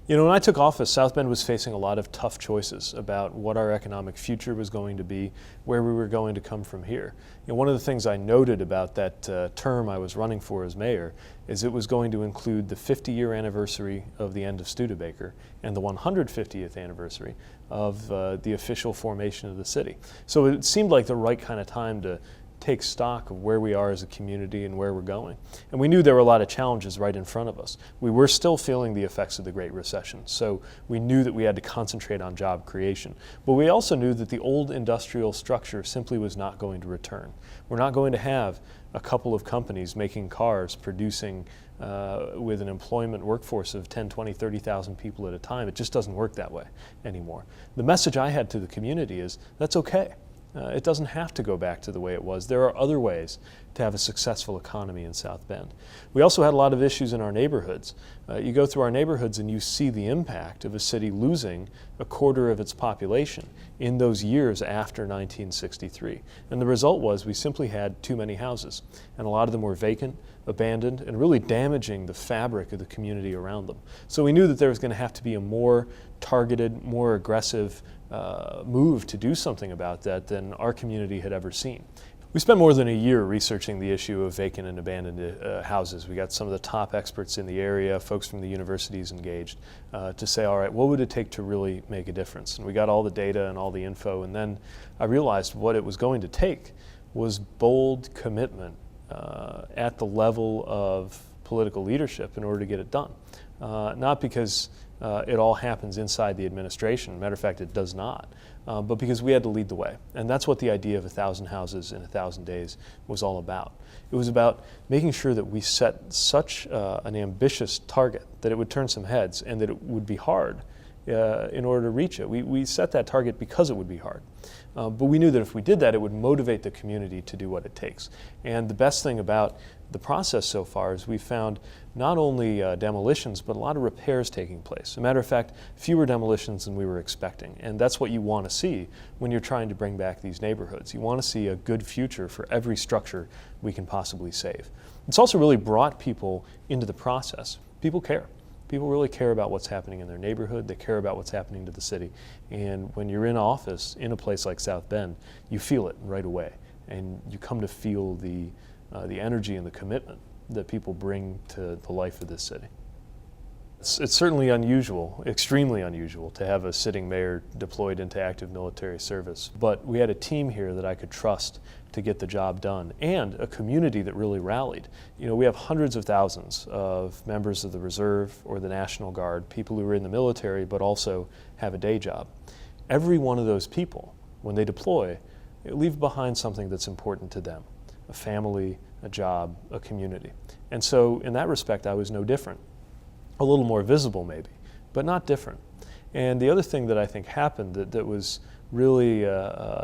You know, when I took office, South Bend was facing a lot of tough choices about what our economic future was going to be, where we were going to come from here. You know, one of the things I noted about that term I was running for as mayor is it was going to include the 50-year anniversary of the end of Studebaker and the 150th anniversary of the official formation of the city. So it seemed like the right kind of time to take stock of where we are as a community and where we're going. And we knew there were a lot of challenges right in front of us. We were still feeling the effects of the Great Recession, so we knew that we had to concentrate on job creation. But we also knew that the old industrial structure simply was not going to return. We're not going to have a couple of companies making cars, producing with an employment workforce of 10, 20, 30,000 people at a time. It just doesn't work that way anymore. The message I had to the community is that's okay. It doesn't have to go back to the way it was. There are other ways to have a successful economy in South Bend. We also had a lot of issues in our neighborhoods. You go through our neighborhoods and you see the impact of a city losing a quarter of its population in those years after 1963. And the result was we simply had too many houses. And a lot of them were vacant, abandoned, and really damaging the fabric of the community around them. So we knew that there was going to have to be a more targeted, more aggressive move to do something about that than our community had ever seen. We spent more than a year researching the issue of vacant and abandoned houses. We got some of the top experts in the area, folks from the universities engaged, to say, all right, what would it take to really make a difference? And we got all the data and all the info, and then I realized what it was going to take was bold commitment at the level of political leadership in order to get it done. Not because it all happens inside the administration. Matter of fact, it does not. But because we had to lead the way. And that's what the idea of 1,000 houses in 1,000 days was all about. It was about making sure that we set such an ambitious target that it would turn some heads and that it would be hard in order to reach it. We set that target because it would be hard. But we knew that if we did that, it would motivate the community to do what it takes. And the best thing about the process so far is we found not only demolitions, but a lot of repairs taking place. As a matter of fact, fewer demolitions than we were expecting. And that's what you want to see when you're trying to bring back these neighborhoods. You want to see a good future for every structure we can possibly save. It's also really brought people into the process. People care. People really care about what's happening in their neighborhood. They care about what's happening to the city. And when you're in office in a place like South Bend, you feel it right away. And you come to feel the energy and the commitment that people bring to the life of this city. It's certainly unusual, extremely unusual, to have a sitting mayor deployed into active military service. But we had a team here that I could trust to get the job done, and a community that really rallied. You know, we have hundreds of thousands of members of the Reserve or the National Guard, people who are in the military but also have a day job. Every one of those people, when they deploy, they leave behind something that's important to them: a family, a job, a community. And so in that respect, I was no different. A little more visible maybe, but not different. And the other thing that I think happened that was really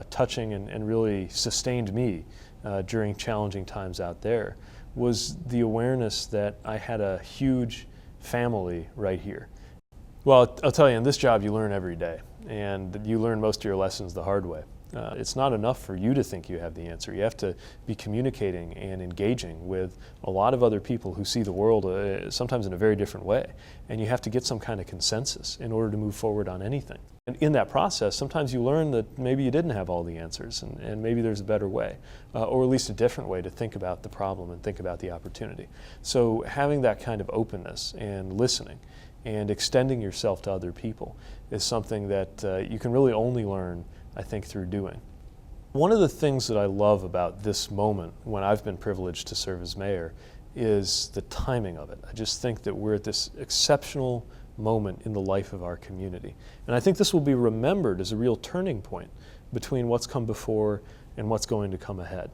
touching and really sustained me during challenging times out there was the awareness that I had a huge family right here. Well, I'll tell you, in this job you learn every day, and you learn most of your lessons the hard way. It's not enough for you to think you have the answer. You have to be communicating and engaging with a lot of other people who see the world sometimes in a very different way. And you have to get some kind of consensus in order to move forward on anything. And in that process, sometimes you learn that maybe you didn't have all the answers, and maybe there's a better way, or at least a different way to think about the problem and think about the opportunity. So having that kind of openness and listening and extending yourself to other people is something that you can really only learn, I think, through doing. One of the things that I love about this moment when I've been privileged to serve as mayor is the timing of it. I just think that we're at this exceptional moment in the life of our community. And I think this will be remembered as a real turning point between what's come before and what's going to come ahead.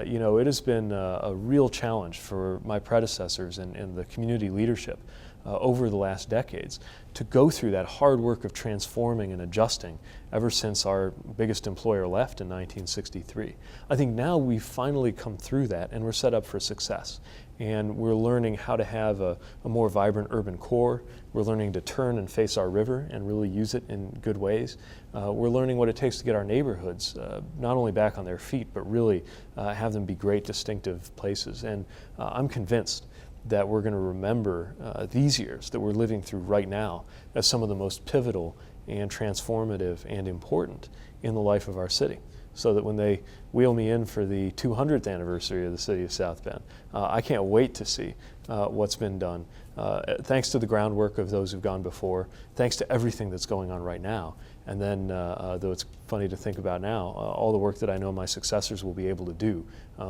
You know, it has been a real challenge for my predecessors and the community leadership over the last decades to go through that hard work of transforming and adjusting ever since our biggest employer left in 1963. I think now we've finally come through that and we're set up for success. And we're learning how to have a more vibrant urban core. We're learning to turn and face our river and really use it in good ways. We're learning what it takes to get our neighborhoods not only back on their feet, but really have them be great, distinctive places. And I'm convinced that we're going to remember these years that we're living through right now as some of the most pivotal and transformative and important in the life of our city. So that when they wheel me in for the 200th anniversary of the city of South Bend, I can't wait to see what's been done. Thanks to the groundwork of those who've gone before, thanks to everything that's going on right now. And then, though it's funny to think about now, all the work that I know my successors will be able to do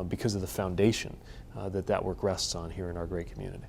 because of the foundation that work rests on here in our great community.